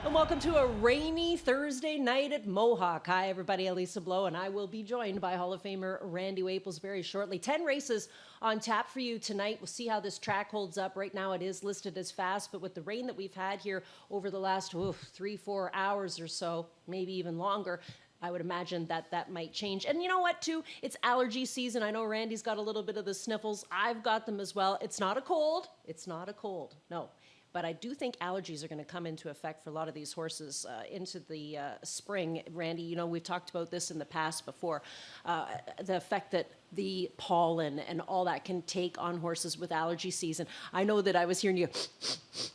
And welcome to a rainy Thursday night at Mohawk. Hi, everybody. Elisa Blow, and I will be joined by Hall of Famer Randy Waples very shortly. 10 races on tap for you tonight. We'll see how this track holds up. Right now, it is listed as fast, but with the rain that we've had here over the last 3-4 hours or so, maybe even longer, I would imagine that might change. And you know what, too? It's allergy season. I know Randy's got a little bit of the sniffles. I've got them as well. It's not a cold. It's not a cold. No. But I do think allergies are going to come into effect for a lot of these horses into the spring. Randy, you know, we've talked about this in the past before, the effect that the pollen and all that can take on horses with allergy season. I know that I was hearing you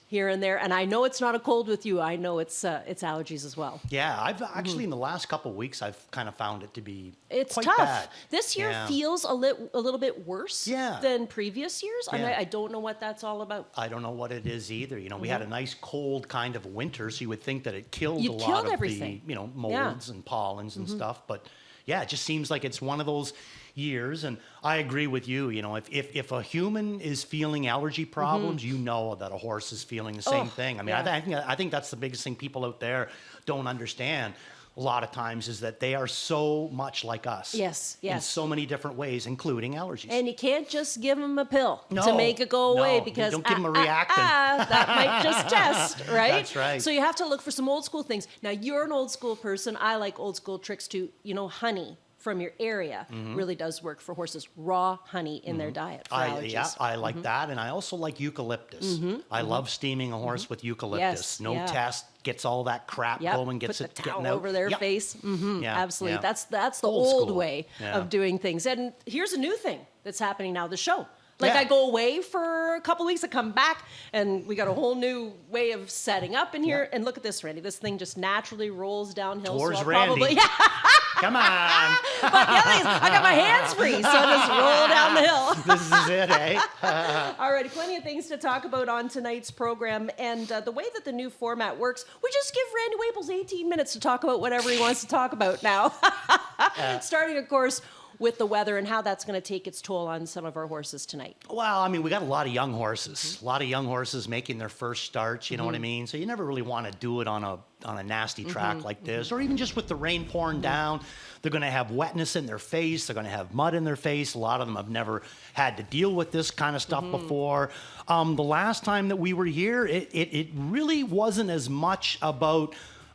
here and there, and I know it's not a cold with you. I know it's allergies as well. Yeah, I've actually in the last couple of weeks, I've kind of found it to be it's quite tough. bad. This year feels a little bit worse than previous years. Yeah. I don't know what that's all about. I don't know what it is either. You know, we had a nice cold kind of winter, so you would think that it killed a lot killed of everything. the, molds and pollens and stuff. But yeah, it just seems like it's one of those years, and I agree with you. You know, if a human is feeling allergy problems, you know that a horse is feeling the same thing. I mean, I think that's the biggest thing people out there don't understand a lot of times is that they are so much like us. Yes. In so many different ways, including allergies. And you can't just give them a pill to make it go away because don't give them a reactant. That might just test, right? That's right. So you have to look for some old school things. Now, you're an old school person. I like old school tricks too. You know, honey from your area really does work for horses. Raw honey in their diet for allergies. I like that, and I also like eucalyptus. I love steaming a horse with eucalyptus. Yes, test, gets all that crap going, gets Put it the getting towel out. over their face. Absolutely. Yeah. That's the Old old school. way of doing things. And here's a new thing that's happening now, the show. Like Yeah. I go away for a couple weeks, I come back, and we got a whole new way of setting up in here. And look at this, Randy. This thing just naturally rolls downhill. Towards so I'll Randy. probably, Come on. But the other thing is, I got my hands free, so I just roll down the hill. This is it, eh? Alrighty, plenty of things to talk about on tonight's program, and the way that the new format works, we just give Randy Waples 18 minutes to talk about whatever he wants to talk about now. Starting, of course, with the weather and how that's going to take its toll on some of our horses tonight. Well, I mean, we got a lot of young horses. A lot of young horses making their first starts, you know what I mean? So you never really want to do it on a nasty track like this, or even just with the rain pouring down. They're going to have wetness in their face. They're going to have mud in their face. A lot of them have never had to deal with this kind of stuff before. The last time that we were here, it really wasn't as much about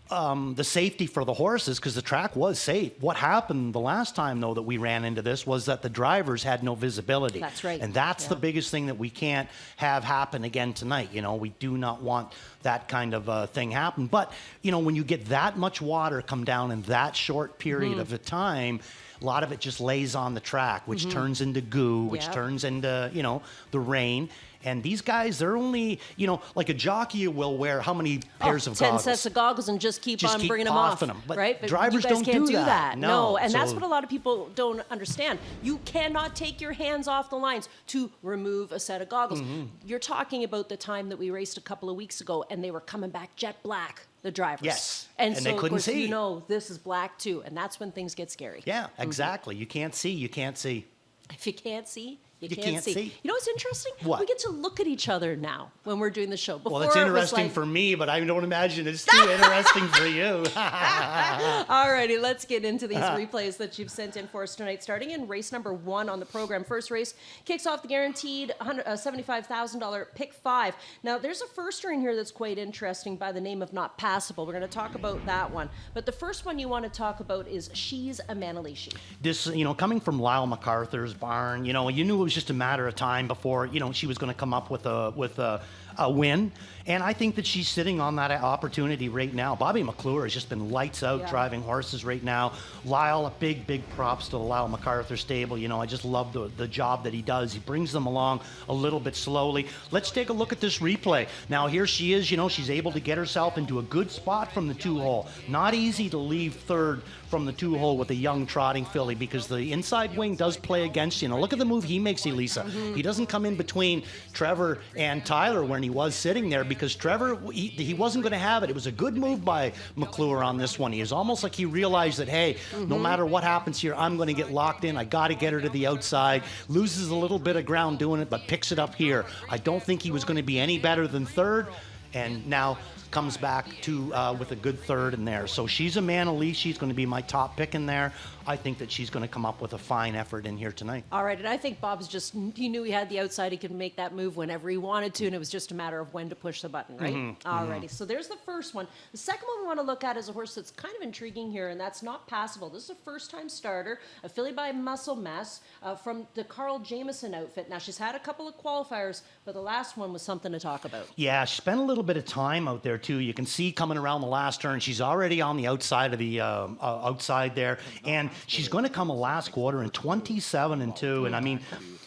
the safety for the horses because the track was safe. What happened the last time, though, that we ran into this was that the drivers had no visibility. That's right. And that's the biggest thing that we can't have happen again tonight. You know, we do not want that kind of thing happen. But, you know, when you get that much water come down in that short period of a time, a lot of it just lays on the track, which turns into goo, which turns into, you know, the rain. And these guys, they're only, you know, like a jockey will wear how many pairs of 10 goggles? sets of goggles and just keep on bringing them off. But right? But drivers you guys don't can't do that. No. And that's So- what a lot of people don't understand. You cannot take your hands off the lines to remove a set of goggles. You're talking about the time that we raced a couple of weeks ago and they were coming back jet black, the drivers. Yes. And And so, they couldn't of course, see. you know, this is black too. And that's when things get scary. Yeah, exactly. You can't see. You can't see. If you can't see, you You can't can't see. see. You know what's interesting? What? We get to look at each other now when we're doing the show. Before Well, it's it was interesting like, for me, but I don't imagine it's too interesting for you. Alrighty, let's get into these replays that you've sent in for us tonight. Starting in race number 1 on the program. First race kicks off the guaranteed $75,000 pick 5. Now, there's a firster in here that's quite interesting by the name of Not Passable. We're going to talk about that one. But the first one you want to talk about is She's a Manici. This, you know, coming from Lyle MacArthur's barn, you know, you knew it was just a matter of time before, you know, she was going to come up with a win. And I think that she's sitting on that opportunity right now. Bobby McClure has just been lights out driving horses right now. Lyle, a big props to the Lyle MacArthur stable. You know, I just love the job that he does. He brings them along a little bit slowly. Let's take a look at this replay. Now, here she is. You know, she's able to get herself into a good spot from the 2-hole. Not easy to leave third from the 2-hole with a young trotting filly because the inside wing does play against you. Now, look at the move he makes, Elisa. He doesn't come in between Trevor and Tyler when he was sitting there because Trevor, he wasn't going to have it. It was a good move by McClure on this one. He is almost like he realized that, hey, no matter what happens here, I'm going to get locked in. I got to get her to the outside. Loses a little bit of ground doing it, but picks it up here. I don't think he was going to be any better than third. and now comes back to with a good third in there. So she's a Manici. She's going to be my top pick in there. I think that she's going to come up with a fine effort in here tonight. All right, and I think Bob's he knew he had the outside. He could make that move whenever he wanted to, and it was just a matter of when to push the button, right? All righty, so there's the first one. The second one we want to look at is a horse that's kind of intriguing here, and that's not passable. This is a first-time starter, a filly by Muscle Mess from the Carl Jameson outfit. Now, she's had a couple of qualifiers, but the last one was something to talk about. Yeah, she spent a little bit of time out there, too. You can see coming around the last turn, she's already on the outside of the outside there, and she's going to come a last quarter in 27-2, and I mean,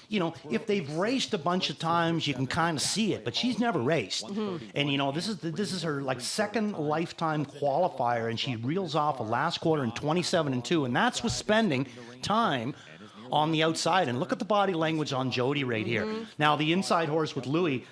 you know, if they've raced a bunch of times, you can kind of see it, but she's never raced. And you know, this is her like second lifetime qualifier, and she reels off a last quarter in 27-2, and that's with spending time on the outside. And look at the body language on Jody right here. Now, the inside horse with Louis,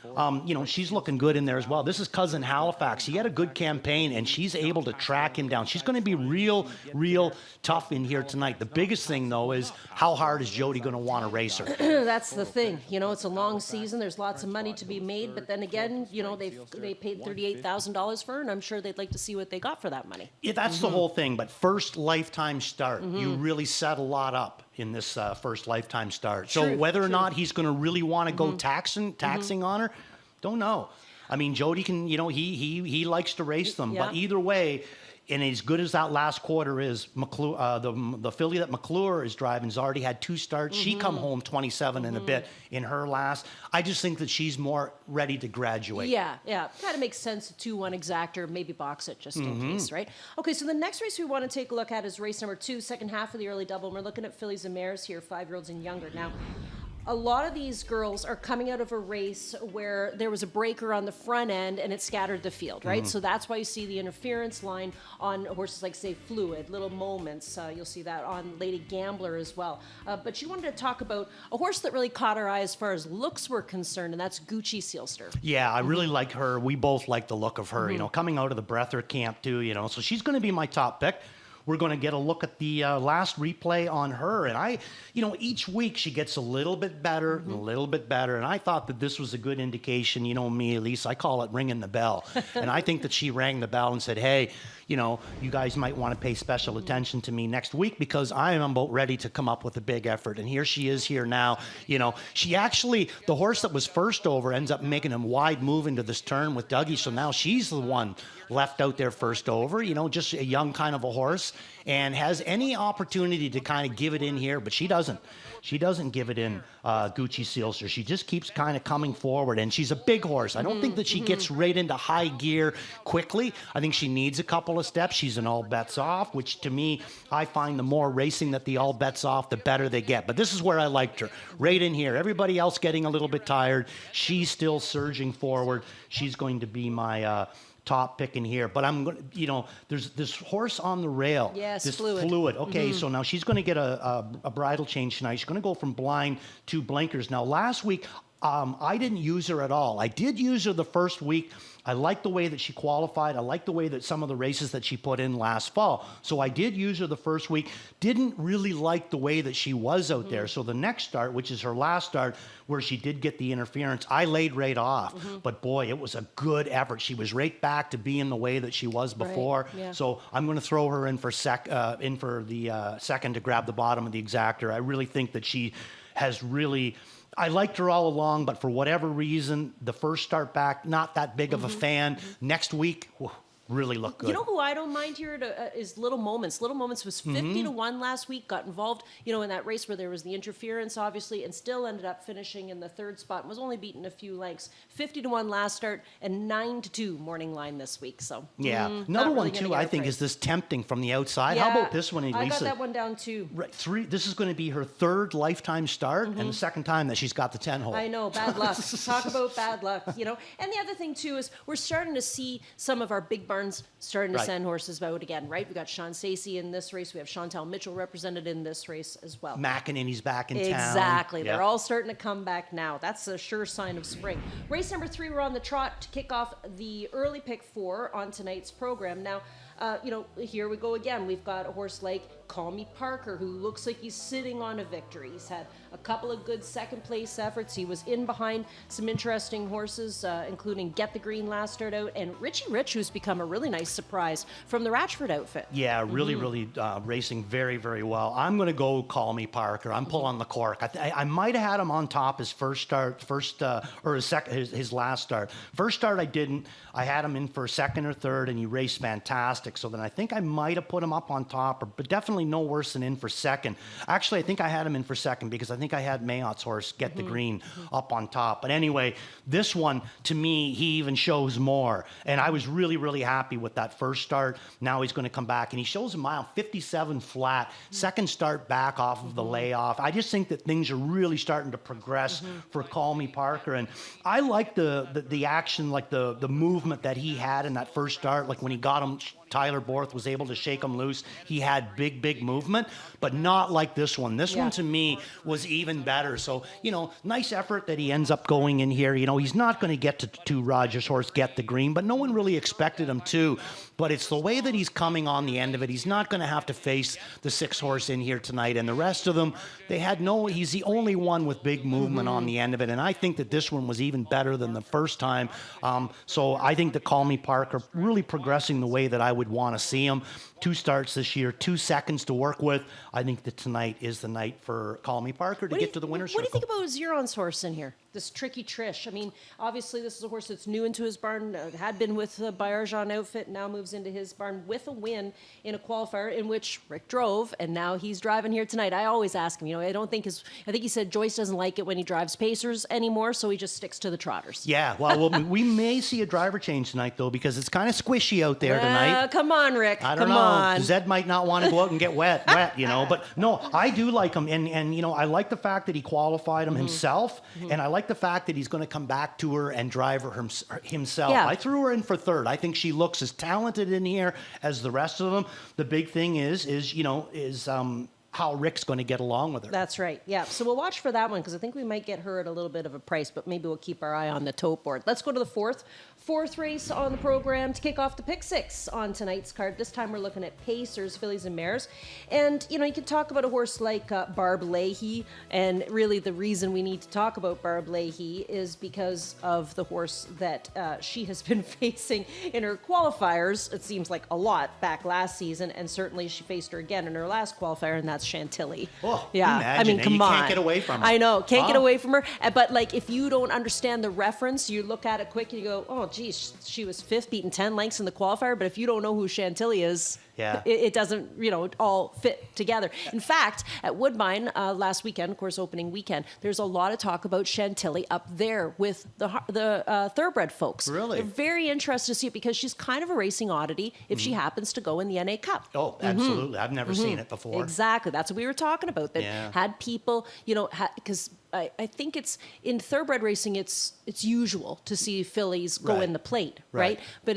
you know, she's looking good in there as well. This is Cousin Halifax. He had a good campaign, and she's able to track him down. She's going to be real tough in here tonight. The biggest thing, though, is how hard is Jody going to want to race her? That's the thing. You know, it's a long season. There's lots of money to be made, but then again, you know, they paid $38,000 for her, and I'm sure they'd like to see what they got for that money. Yeah, that's the whole thing. But first lifetime start, you really set a lot up in this first lifetime start. So whether or not he's going to really want to go taxing on her, don't know. I mean, Jody can, you know, he likes to race them, but either way, and as good as that last quarter is, the filly that McClure is driving has already had 2 starts. She come home 27 and a bit in her last. I just think that she's more ready to graduate. Yeah. Kind of makes sense. 2-1 exactor, maybe box it just in case, right? Okay, so the next race we want to take a look at is race number 2, second half of the early double. And we're looking at fillies and mares here, 5-year-olds and younger. Now, a lot of these girls are coming out of a race where there was a breaker on the front end and it scattered the field, right? So that's why you see the interference line on horses like, say, Fluid, Little Moments. You'll see that on Lady Gambler as well. But you wanted to talk about a horse that really caught our eye as far as looks were concerned, and that's Gucci Seelster. Yeah, I really like her. We both like the look of her, you know, coming out of the Breather camp too, you know. So she's going to be my top pick. We're going to get a look at the last replay on her. And you know, each week she gets a little bit better and a little bit better. And I thought that this was a good indication. You know me, Elise, I call it ringing the bell. And I think that she rang the bell and said, hey, you know, you guys might want to pay special attention to me next week because I am about ready to come up with a big effort. And here she is here now. You know, she actually, the horse that was first over ends up making him wide move into this turn with Dougie. So now she's the one left out there first over, you know, just a young kind of a horse and has any opportunity to kind of give it in here, but she doesn't. She doesn't give it in, Gucci Seelster. She just keeps kind of coming forward, and she's a big horse. I don't think that she gets right into high gear quickly. I think she needs a couple of steps. She's an all bets off, which to me, I find the more racing that the all bets off, the better they get. But this is where I liked her, right in here. Everybody else getting a little bit tired. She's still surging forward. She's going to be my top pick in here, but I'm going to, you know, there's this horse on the rail. Yes, this Fluid. Okay, so now she's going to get a bridle change tonight. She's going to go from blind to blinkers. Now, last week, I didn't use her at all. I did use her the first week. I like the way that she qualified. I like the way that some of the races that she put in last fall. So I did use her the first week. Didn't really like the way that she was out there. So the next start, which is her last start, where she did get the interference, I laid right off. But boy, it was a good effort. She was right back to being the way that she was before. Right. Yeah. So I'm going to throw her in for the second to grab the bottom of the exactor. I really think that she has really... I liked her all along, but for whatever reason, the first start back, not that big of a fan. Next week, really look good. You know who I don't mind here is Little Moments. Little Moments was 50-1 last week, got involved, you know, in that race where there was the interference, obviously, and still ended up finishing in the third spot and was only beaten a few lengths. 50-1 last start and 9-2 morning line this week. So yeah, another one too. I think is this tempting from the outside. Yeah, how about this one, Elisa? I got that one down too. Right, this is going to be her third lifetime start and the second time that she's got the 10 hole. I know, bad luck. Talk about bad luck, you know. And the other thing too is we're starting to see some of our big barns starting to send horses out again, right? We got Sean Stacey in this race. We have Chantal Mitchell represented in this race as well. McEnany's back in town. Exactly. They're all starting to come back now. That's a sure sign of spring. Race number 3, we're on the trot to kick off the early pick 4 on tonight's program. Now, here we go again. We've got a horse like Call Me Parker, who looks like he's sitting on a victory. He's had a couple of good second place efforts. He was in behind some interesting horses, including Get the Green last start out, and Richie Rich, who's become a really nice surprise from the Ratchford outfit. Yeah, really racing very, very well. I'm going to go Call Me Parker. I'm pulling the cork. I might have had him on top his his last start. First start I didn't. I had him in for second or third, and he raced fantastic. So then I think I might have put him up on top, but definitely no worse than in for second. Actually, I think I had him in for second because I think I had Mayot's horse Get the Green up on top. But anyway, this one, to me, he even shows more. And I was really, really happy with that first start. Now he's going to come back, and he shows a mile 57 flat. Second start back off of the layoff. I just think that things are really starting to progress for Call Me Parker. And I like the action, like the movement that he had in that first start. Like when he got him, Tyler Borth was able to shake him loose. He had big movement, but not like this one. This one to me was even better. So, nice effort that he ends up going in here. He's not going to get to Rogers' horse Get the Green, but no one really expected him to. But it's the way that he's coming on the end of it. He's not going to have to face the 6 horse in here tonight. And the rest of them, he's the only one with big movement on the end of it. And I think that this one was even better than the first time. So I think that Call Me Parker really progressing the way that I would want to see him. 2 starts this year, 2 seconds to work with. I think that tonight is the night for Call Me Parker to get to the winner's circle. What do you think about Zeron's horse in here? This Tricky Trish. I mean, obviously this is a horse that's new into his barn, had been with the Bayerjan outfit, now moves into his barn with a win in a qualifier in which Rick drove, and now he's driving here tonight. I always ask him, I think he said Joyce doesn't like it when he drives Pacers anymore, so he just sticks to the Trotters. Yeah, well, we may see a driver change tonight, though, because it's kind of squishy out there tonight. Come on, Rick. I don't know. Zed might not want to go out and get wet, but no, I do like him, and I like the fact that he qualified him himself, and I like the fact that he's going to come back to her and drive her himself. Yeah. I threw her in for third. I think she looks as talented in here as the rest of them. The big thing is how Rick's going to get along with her. That's right. Yeah. So we'll watch for that one because I think we might get her at a little bit of a price, but maybe we'll keep our eye on the tote board. Let's go to the fourth race on the program to kick off the pick 6 on tonight's card. This time we're looking at Pacers, Fillies, and Mares. And, you can talk about a horse like Barb Leahy, and really the reason we need to talk about Barb Leahy is because of the horse that she has been facing in her qualifiers. It seems like a lot back last season, and certainly she faced her again in her last qualifier, and that's Chantilly. Oh, yeah. Imagine. I mean, come on. You can't get away from her. I know. Can't get away from her. But, if you don't understand the reference, you look at it quick and you go, oh, geez, she was 5th, beaten 10 lengths in the qualifier. But if you don't know who Chantilly is, it doesn't, all fit together. In fact, at Woodbine last weekend, of course, opening weekend, there's a lot of talk about Chantilly up there with the thoroughbred folks. Really? They're very interested to see it because she's kind of a racing oddity if she happens to go in the NA Cup. Oh, absolutely. I've never seen it before. Exactly. That's what we were talking about. That had people, because I think it's in thoroughbred racing, it's usual to see fillies go in the plate, right? But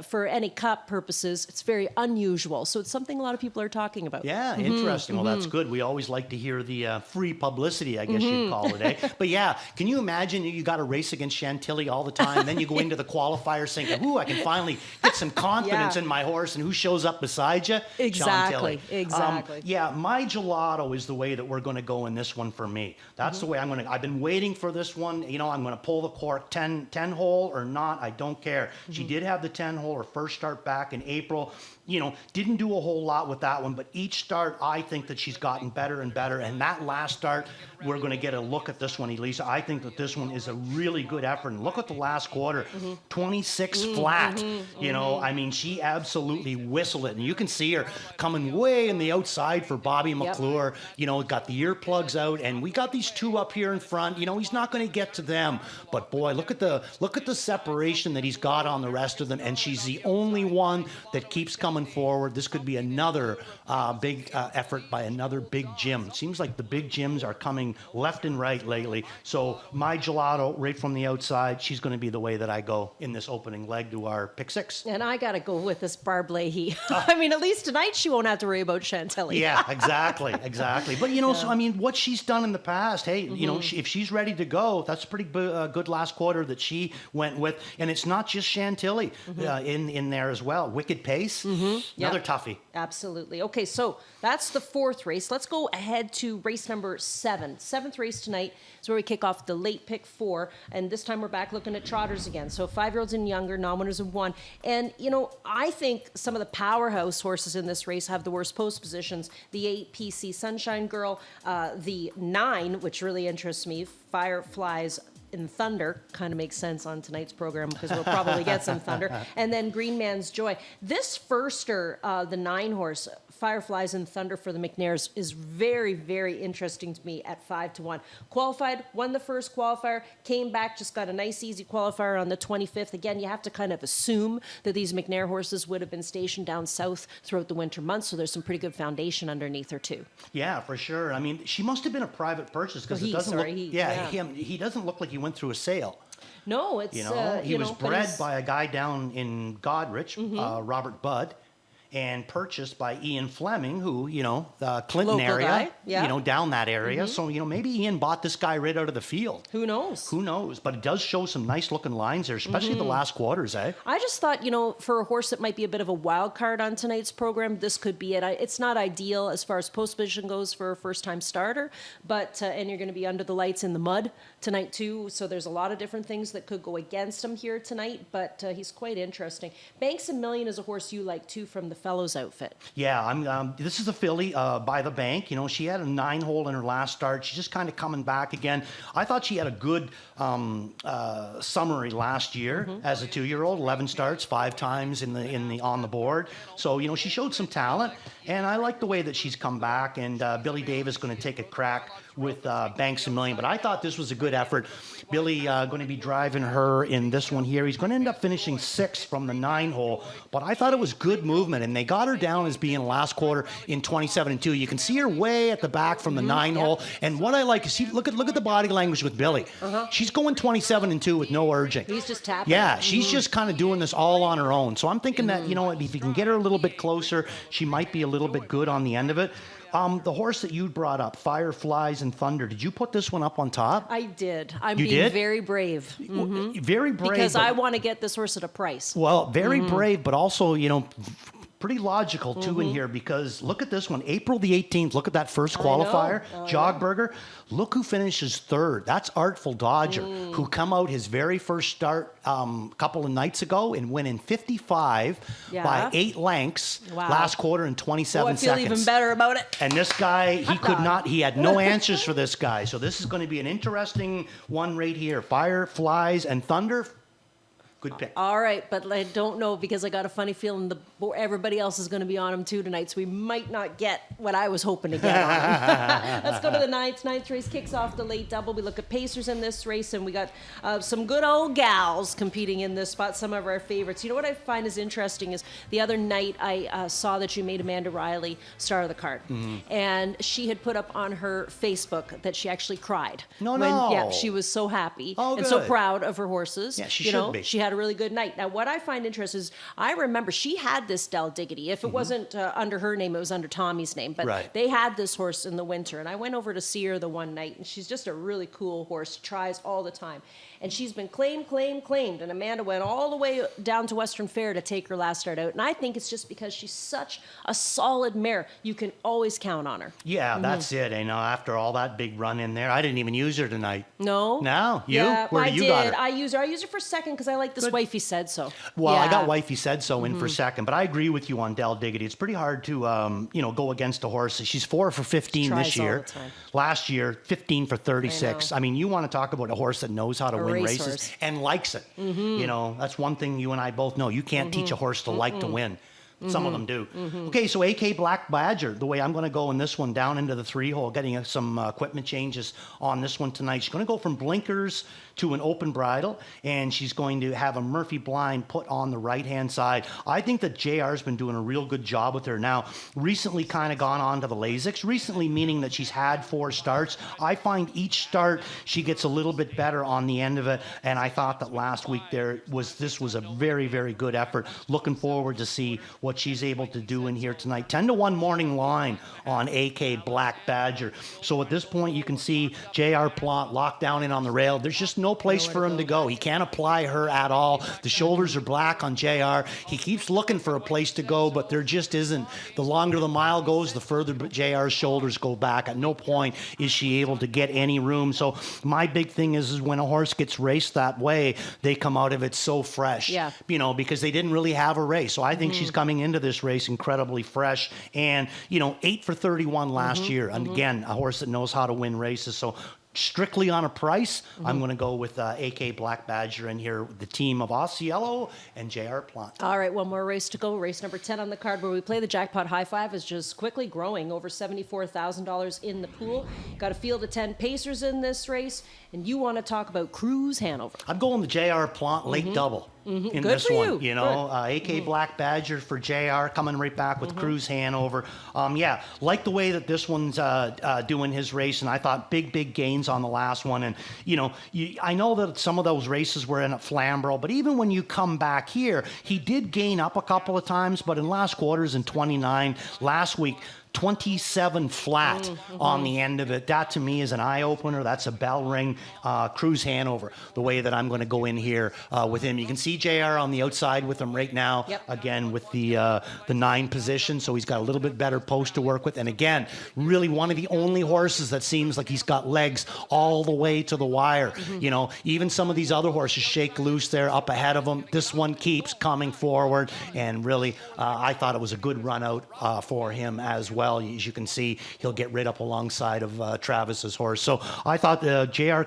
for any cup purposes, it's very unusual. So it's something a lot of people are talking about. Yeah, interesting. Well, that's good. We always like to hear the free publicity, I guess you'd call it, eh? But yeah, can you imagine you got to race against Chantilly all the time, then you go into the qualifiers thinking, ooh, I can finally get some confidence in my horse, and who shows up beside you? Exactly. Chantilly. Exactly. My gelato is the way that we're going to go in this one for me. That's the way I've been waiting for this one. I'm going to pull the cork 10 hole or not. I don't care. She did have the 10 hole, her first start back in April. Didn't do a whole lot with that one, but each start, I think that she's gotten better and better. And that last start, we're going to get a look at this one, Elisa. I think that this one is a really good effort. And look at the last quarter, 26 flat. I mean, she absolutely whistled it. And you can see her coming way in the outside for Bobby McClure. Got the earplugs out, and we got these 2 up here in front. He's not going to get to them. But boy, look at the separation that he's got on the rest of them. And she's the only one that keeps coming forward. This could be another big effort by another big gym. It seems like the big gyms are coming left and right lately. So my gelato right from the outside, she's going to be the way that I go in this opening leg to our pick 6. And I got to go with this Barb Leahy. I mean, at least tonight she won't have to worry about Chantilly. Yeah, exactly. But so I mean, what she's done in the past, fast. Hey, you know, if she's ready to go, that's a pretty good last quarter that she went with. And it's not just Chantilly in there as well. Wicked Pace, another toughie. Absolutely. Okay, so that's the 4th race. Let's go ahead to race number 7. 7th race tonight is where we kick off the late pick 4. And this time we're back looking at trotters again. So 5-year-olds and younger, non-winners of 1. And, you know, I think some of the powerhouse horses in this race have the worst post positions. The 8 PC Sunshine Girl, the 9, which really interests me, Fireflies in Thunder, kind of makes sense on tonight's program because we'll probably get some Thunder. And then Green Man's Joy. This firster, the 9 horse, Fireflies in Thunder for the McNairs, is very, very interesting to me at 5-1. Qualified, won the first qualifier, came back, just got a nice easy qualifier on the 25th. Again, you have to kind of assume that these McNair horses would have been stationed down south throughout the winter months, so there's some pretty good foundation underneath her too. Yeah, for sure. I mean, she must have been a private purchase because it doesn't look. He doesn't look like he went through a sale. No, it's he was bred by a guy down in Godrich, Robert Budd, and purchased by Ian Fleming, who, you know, the Clinton Local area, guy, yeah. you know, down that area. So, you know, maybe Ian bought this guy right out of the field. Who knows? Who knows? But it does show some nice looking lines there, especially the last quarters, eh? I just thought, you know, for a horse that might be a bit of a wild card on tonight's program, this could be it. It's not ideal as far as post position goes for a first-time starter, but and you're going to be under the lights in the mud tonight too, so there's a lot of different things that could go against him here tonight, but he's quite interesting. Banks a Million is a horse you like too from the Fellows outfit. Yeah, this is a filly by the bank. You know, she had a 9-hole in her last start. She's just kind of coming back again. I thought she had a good summary last year as a 2-year-old. 11 starts, 5 times in the on the board. So, you know, she showed some talent, and I like the way that she's come back. And Billy Davis going to take a crack with Banks a Million. But I thought this was a good effort. Billy going to be driving her in this one here. He's going to end up finishing 6th from the 9-hole. But I thought it was good movement, and they got her down as being last quarter in 27-2. You can see her way at the back from the 9-hole. And what I like is, see, look at the body language with Billy. She's going 27-2 with no urging. He's just tapping. Yeah, she's just kind of doing this all on her own. So I'm thinking that, you know, if you can get her a little bit closer, she might be a little bit good on the end of it. The horse that you brought up, Fireflies and Thunder, did you put this one up on top? I did. I'm being very brave. Very brave. Because I want to get this horse at a price. Well, very brave, but also, you know, pretty logical too in here, because look at this one, April the 18th. Look at that first qualifier, Jogberger. Look who finishes 3rd. That's Artful Dodger, who come out his very first start a couple of nights ago and went in 55 by 8 lengths last quarter in 27 seconds. I feel even better about it. And this guy, he had no answers for this guy. So this is going to be an interesting one right here. Fireflies and Thunder. Good pick. All right, but I don't know, because I got a funny feeling everybody else is going to be on him too tonight, so we might not get what I was hoping to get on him. Let's go to the 9th. 9th race kicks off the late double. We look at pacers in this race, and we got some good old gals competing in this spot, some of our favorites. You know what I find is interesting is the other night I saw that you made Amanda Riley star of the card, and she had put up on her Facebook that she actually cried. Yeah, she was so happy and so proud of her horses. Yeah, she should be. She had a really good night. Now, what I find interesting is I remember she had this Del Diggity. If it wasn't under her name, it was under Tommy's name. But they had this horse in the winter, and I went over to see her the one night, and she's just a really cool horse. She tries all the time. And she's been claimed. And Amanda went all the way down to Western Fair to take her last start out. And I think it's just because she's such a solid mare. You can always count on her. Yeah, that's it. You know, after all that big run in there, I didn't even use her tonight. No? No? You? Yeah, Where I do you did. got her? I use her for second because I like this Wifey Said So. Well, I got Wifey Said So in for second, but I agree with you on Del Diggity. It's pretty hard to, you know, go against a horse. She's 4 for 15 this year. All the time. Last year, 15 for 36. I mean, you want to talk about a horse that knows how to win races. Horse. And likes it. You know, that's one thing you and I both know. You can't teach a horse to like to win. Some of them do. Okay, so AK Black Badger, the way I'm going to go in this one, down into the 3-hole, getting some equipment changes on this one tonight. She's going to go from blinkers to an open bridle, and she's going to have a Murphy blind put on the right-hand side. I think that JR's been doing a real good job with her. Now, recently kind of gone on to the Lasix. Recently meaning that she's had 4 starts. I find each start she gets a little bit better on the end of it, and I thought that last week this was a very, very good effort. Looking forward to see what she's able to do in here tonight. 10-1 morning line on AK Black Badger. So at this point, you can see J.R. Plante locked down in on the rail. There's just no place for him to go. He can't apply her at all. The shoulders are black on J.R. He keeps looking for a place to go, but there just isn't. The longer the mile goes, the further J.R.'s shoulders go back. At no point is she able to get any room. So my big thing is when a horse gets raced that way, they come out of it so fresh, because they didn't really have a race. So I think she's coming into this race incredibly fresh. And, 8 for 31 last year. And again, a horse that knows how to win races. So strictly on a price, I'm going to go with AK Black Badger in here, the team of Osceola and J.R. Plante. All right, one more race to go. Race number 10 on the card where we play the jackpot high five is just quickly growing, over $74,000 in the pool. Got a field of 10 pacers in this race, and you want to talk about Cruise Hanover. I'm going the J.R. Plante late double. In Good this for one, you. AK Black Badger for JR coming right back with Cruise Hanover. Like the way that this one's doing his race, and I thought big gains on the last one. And I know that some of those races were in at Flamborough, but even when you come back here, he did gain up a couple of times. But in last quarters in 29, last week 27 flat on the end of it. That to me is an eye opener. That's a bell ring. Cruise Hanover, the way that I'm going to go in here with him. You can see JR on the outside with him right now. Again with the 9 position, so he's got a little bit better post to work with. And again, really one of the only horses that seems like he's got legs all the way to the wire. Even some of these other horses shake loose there up ahead of him. This one keeps coming forward, and really, I thought it was a good run out for him as well. As you can see, he'll get right up alongside of Travis's horse. So I thought the J.R.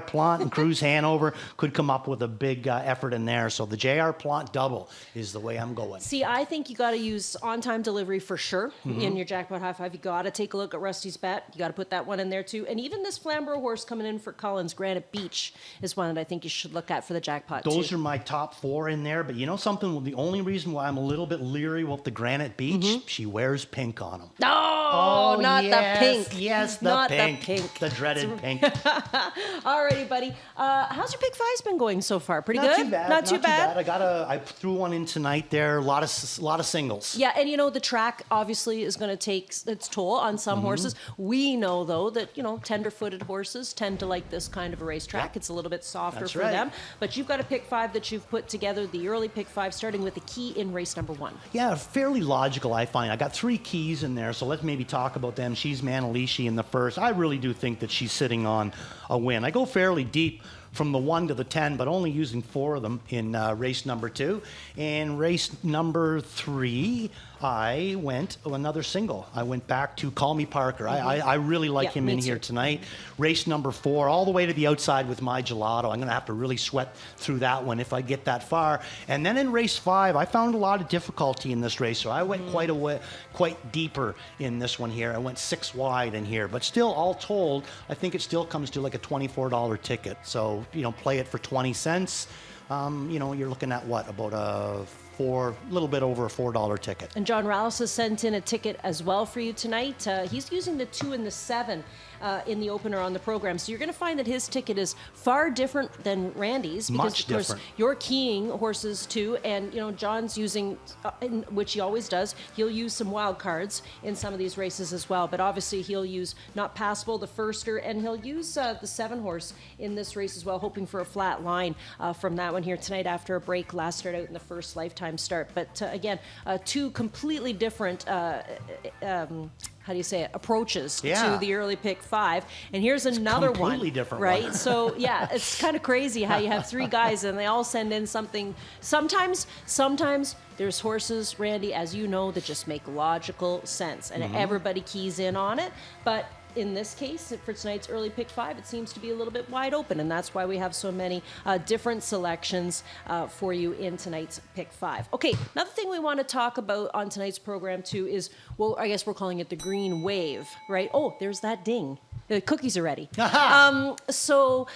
Plante and Cruise Hanover could come up with a big effort in there. So the J.R. Plante double is the way I'm going. See, I think you got to use on-time delivery for sure in your jackpot high five. You got to take a look at Rusty's bet. You got to put that one in there too. And even this Flamborough horse coming in for Collins, Granite Beach, is one that I think you should look at for the jackpot Those too. are my top 4 in there. But you know something? The only reason why I'm a little bit leery with the Granite Beach, she wears pink on them. Oh, not yes, the pink. Yes, the not pink. The pink. The dreaded pink. Alrighty, buddy. How's your pick five's been going so far? Pretty Not good? Too bad. Not too bad? I threw one in tonight there. A lot of singles. Yeah, and the track obviously is going to take its toll on some horses. We know, though, that, tender-footed horses tend to like this kind of a racetrack. It's a little bit softer for them. But you've got a pick five that you've put together, the early pick five, starting with the key in race number 1. Yeah, fairly logical, I find. I got 3 keys in there, so let's maybe talk about them. She's Manici in the first. I really do think that she's sitting on a win. I go fairly deep from the 1 to the 10, but only using 4 of them in race number 2. And race number 3, I went another single. I went back to Call Me Parker. I really like him in here tonight. Race number 4, all the way to the outside with My Gelato. I'm going to have to really sweat through that one if I get that far. And then in race 5, I found a lot of difficulty in this race, so I went quite deeper in this one here. I went 6 wide in here, but still, all told, I think it still comes to like a $24 ticket. So, play it for 20 cents. You're looking at what, about a little bit over a $4 ticket. And John Rallis has sent in a ticket as well for you tonight. He's using the 2 and the 7 in the opener on the program. So you're going to find that his ticket is far different than Randy's. Because, Much of course, different. you're keying horses too. And, John's using, which he always does, he'll use some wild cards in some of these races as well. But obviously he'll use Not Passable, the firster, and he'll use the 7 horse in this race as well, hoping for a flat line from that one here tonight after a break last start out in the first Lifetime start. But again, 2 completely different approaches to the early pick 5. And here's another one. Completely different right? one. So, yeah, it's kind of crazy how you have 3 guys and they all send in something. Sometimes there's horses, Randy, as you know, that just make logical sense. And everybody keys in on it. But in this case, for tonight's early pick 5, it seems to be a little bit wide open, and that's why we have so many different selections for you in tonight's pick 5. Okay, another thing we want to talk about on tonight's program too is, well, I guess we're calling it the green wave, right? Oh, there's that ding. The cookies are ready. So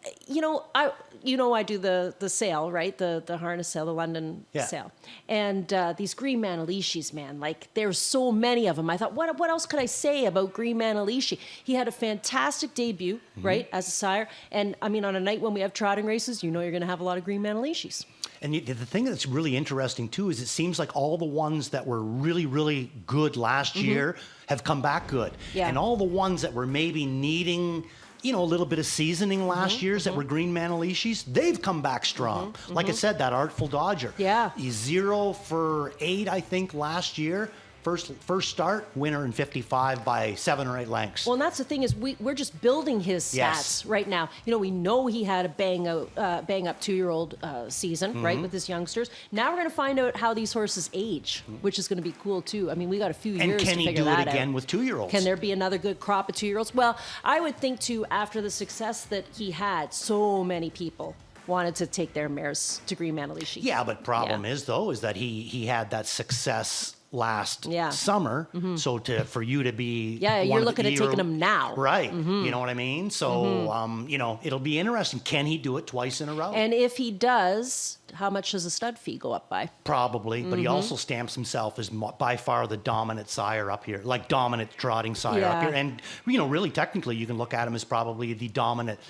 I do the sale, right? The harness sale, the London sale, and these green Manicis, man, like there's so many of them. I thought, what else could I say about green Manici? He had a fantastic debut, right, as a sire, and I mean, on a night when we have trotting races, you're going to have a lot of green Manicis. And the thing that's really interesting too is it seems like all the ones that were really, really good last year have come back good, and all the ones that were maybe needing, a little bit of seasoning last year's that were green Manicis, they've come back strong. Like I said, that Artful Dodger. Yeah. He's 0 for 8, I think, last year. First start, winner in 55 by 7 or 8 lengths. Well, and that's the thing is we're just building his stats right now. We know he had a bang up 2-year-old season, right, with his youngsters. Now we're going to find out how these horses age, which is going to be cool too. I mean, we got a few years to figure that out. And can he do it again with 2-year-olds? Can there be another good crop of 2-year-olds? Well, I would think too, after the success that he had, so many people wanted to take their mares to green Manici. Yeah, but problem is that he had that success last summer, so for you to be you're looking at taking him now, right? You know what I mean? So it'll be interesting. Can he do it twice in a row? And if he does, how much does a stud fee go up by? Probably, but he also stamps himself as by far the dominant sire up here, like dominant trotting sire up here, and really technically you can look at him as probably the dominant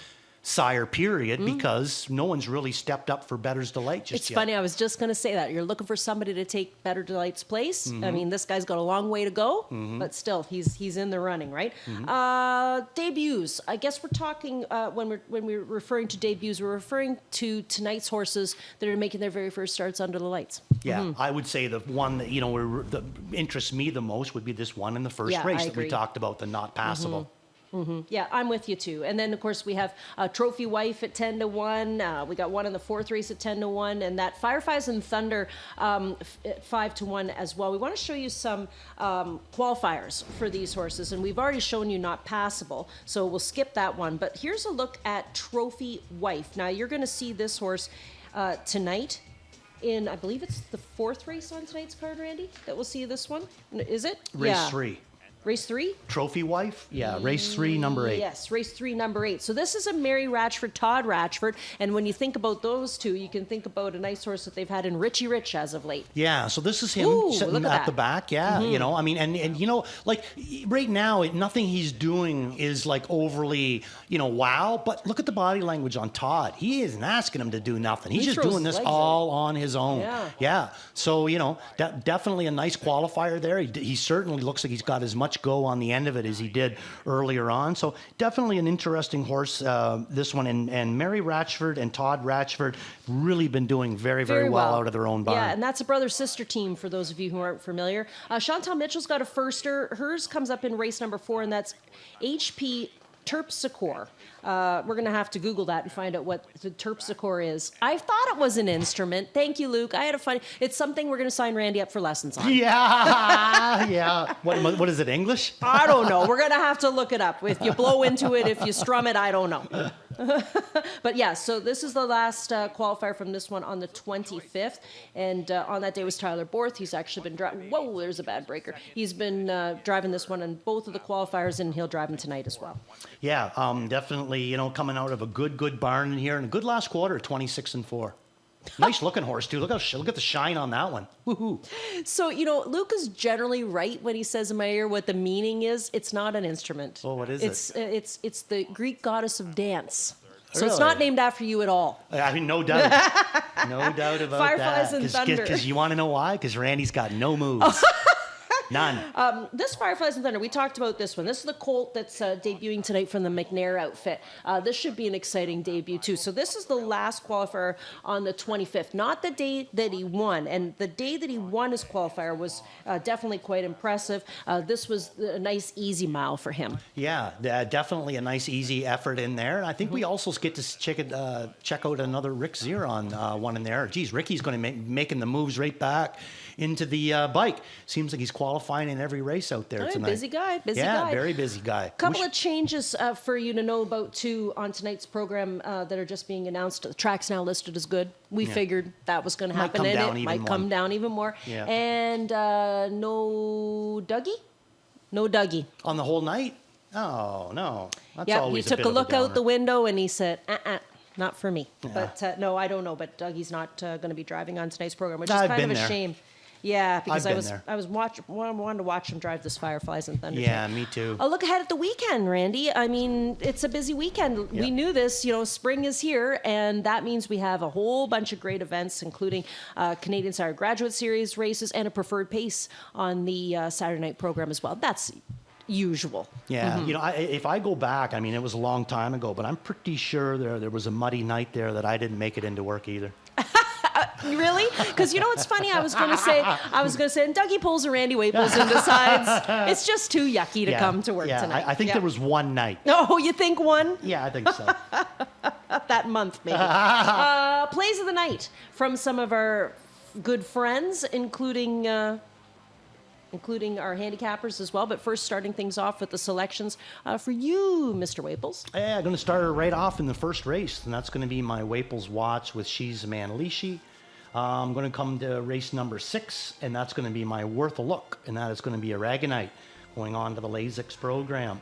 sire period, because no one's really stepped up for Better's Delight just yet. It's funny, I was just going to say that. You're looking for somebody to take Better Delight's place. I mean, this guy's got a long way to go, but still, he's in the running, right? Debuts. I guess we're talking, when we're referring to debuts, we're referring to tonight's horses that are making their very first starts under the lights. Yeah, I would say the one that, that interests me the most would be this one in the first race that we talked about, the Not Passable. Yeah, I'm with you too. And then, of course, we have Trophy Wife at 10-1. We got one in the 4th race at 10-1, and that Fireflies and Thunder at 5-1 as well. We want to show you some qualifiers for these horses, and we've already shown you Not Passable, so we'll skip that one. But here's a look at Trophy Wife. Now, you're going to see this horse tonight in, I believe it's the 4th race on tonight's card, Randy, that we'll see this one. Is it? Race 3. Race 3? Trophy Wife? Yeah, race 3, number 8. Yes, race 3, number 8. So this is a Mary Ratchford, Todd Ratchford. And when you think about those two, you can think about a nice horse that they've had in Richie Rich as of late. Yeah, so this is him sitting at the back. Yeah, I mean, and like right now, nothing he's doing is like overly, wow. But look at the body language on Todd. He isn't asking him to do nothing. He's just doing this all on his own. Yeah. So, definitely a nice qualifier there. He certainly looks like he's got as much go on the end of it as he did earlier on. So definitely an interesting horse, this one. And Mary Ratchford and Todd Ratchford really been doing very, very well out of their own barn. Yeah, and that's a brother-sister team for those of you who aren't familiar. Chantal Mitchell's got a firster. Hers comes up in race number 4, and that's HP Terpsichore. We're going to have to Google that and find out what the terpsichore is. I thought it was an instrument. Thank you, Luke. I had a funny... It's something we're going to sign Randy up for lessons on. Yeah. What is it, English? I don't know. We're going to have to look it up. If you blow into it, if you strum it, I don't know. But yeah, so this is the last qualifier from this one on the 25th. And on that day was Tyler Borth. He's actually been driving... Whoa, there's a bad breaker. He's been driving this one on both of the qualifiers, and he'll drive him tonight as well. Yeah, definitely, coming out of a good barn in here, and a good last quarter, 26-4. Nice looking horse too. Look at the shine on that one. Woohoo! So Luke is generally right when he says in my ear what the meaning is. It's not an instrument. Oh, what is it? It's the Greek goddess of dance. So it's not named after you at all. I mean, no doubt. No doubt about Fireflies that. and Thunder. Because you want to know why? Because Randy's got no moves. None. This Fireflies and Thunder, we talked about this one. This is the colt that's debuting tonight from the McNair outfit. This should be an exciting debut, too. So this is the last qualifier on the 25th, not the day that he won. And the day that he won his qualifier was definitely quite impressive. This was a nice, easy mile for him. Yeah, definitely a nice, easy effort in there. And I think we also get to check out another Rick Ziron one in there. Geez, Ricky's going to making the moves right back into the bike. Seems like he's qualifying in every race out there tonight. Busy guy. Yeah, very busy guy. Couple of changes for you to know about, too, on tonight's program that are just being announced. The track's now listed as good. We figured that was going to happen, and it might come down even more. Yeah. And no Dougie? No Dougie. On the whole night? Oh, no. That's Yeah, he always took bit a of look out downer. the window and he said, not for me. But no, I don't know. But Dougie's not going to be driving on tonight's program, which is I've kind of been a there. shame. Yeah, because I've been there. I wanted to watch him drive this Fireflies and Thunder. Yeah, me too. A look ahead at the weekend, Randy. I mean, it's a busy weekend. Yeah. We knew this. Spring is here, and that means we have a whole bunch of great events, including Canadian Tire Graduate Series races and a preferred pace on the Saturday night program as well. That's usual. Yeah, if I go back, I mean, it was a long time ago, but I'm pretty sure there was a muddy night there that I didn't make it into work either. Really? Because what's funny? I was going to say, and Dougie pulls a Randy Waples and decides it's just too yucky to come to work tonight. I think there was one night. Oh, you think one? Yeah, I think so. That month, maybe. Plays of the night from some of our good friends, including our handicappers as well. But first, starting things off with the selections for you, Mr. Waples. Yeah, I'm going to start her right off in the first race, and that's going to be my Waples Watch with She's Manici. I'm going to come to race number 6, and that's going to be my Worth a Look, and that is going to be Aragonite going on to the Lasix program.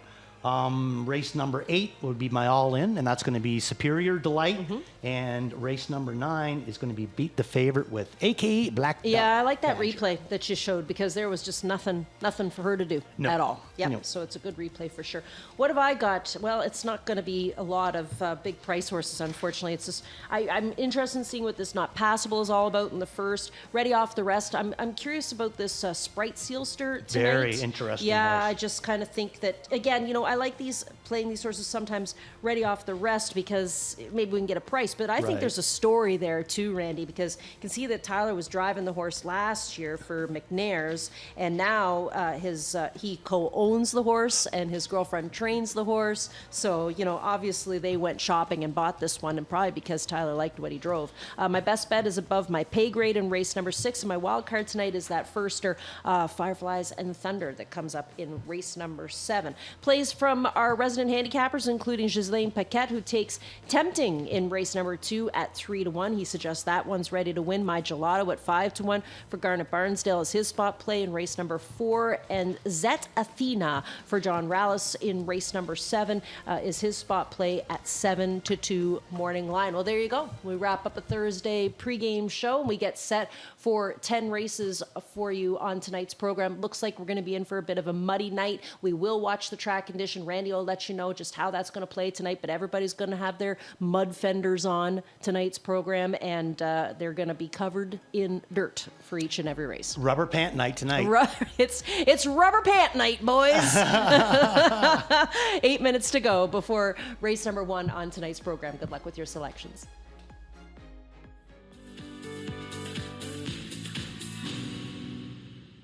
Race number 8 would be my all-in, and that's going to be Superior Delight. And race number 9 is going to be Beat the Favorite with AKA Black Dog. Yeah, I like that Badger. replay that you showed because there was just nothing for her to do at all. Yeah, so it's a good replay for sure. What have I got? Well, it's not going to be a lot of big price horses, unfortunately. It's just I'm interested in seeing what this Not Passable is all about in the first. Ready Off the Rest. I'm curious about this Sprite Sealster tonight. Very interesting Yeah, horse. I just kind of think that again, I like playing these horses sometimes Ready Off the Rest because maybe we can get a price. But I think Right. there's a story there too, Randy, because you can see that Tyler was driving the horse last year for McNair's, and now he co-owns the horse, and his girlfriend trains the horse. So obviously they went shopping and bought this one, and probably because Tyler liked what he drove. My best bet is above my pay grade in race number 6, and my wild card tonight is that firster Fireflies and Thunder that comes up in race number 7. Plays from our resident handicappers, including Ghislaine Paquette, who takes Tempting in race number 2 at 3-1. He suggests that one's ready to win. My Gelato at 5-1 for Garnet Barnsdale is his spot play in race number 4, and Zet Athena for John Rallis in race number 7 is his spot play at 7-2 morning line. Well, there you go. We wrap up a Thursday pregame show, and we get set for 10 races for you on tonight's program. Looks like we're going to be in for a bit of a muddy night. We will watch the track condition. Randy will let you know just how that's going to play tonight, but everybody's going to have their mud fenders on tonight's program, and they're going to be covered in dirt for each and every race. Rubber pant night tonight. It's rubber pant night, boys. 8 minutes to go before race number 1 on tonight's program. Good luck with your selections.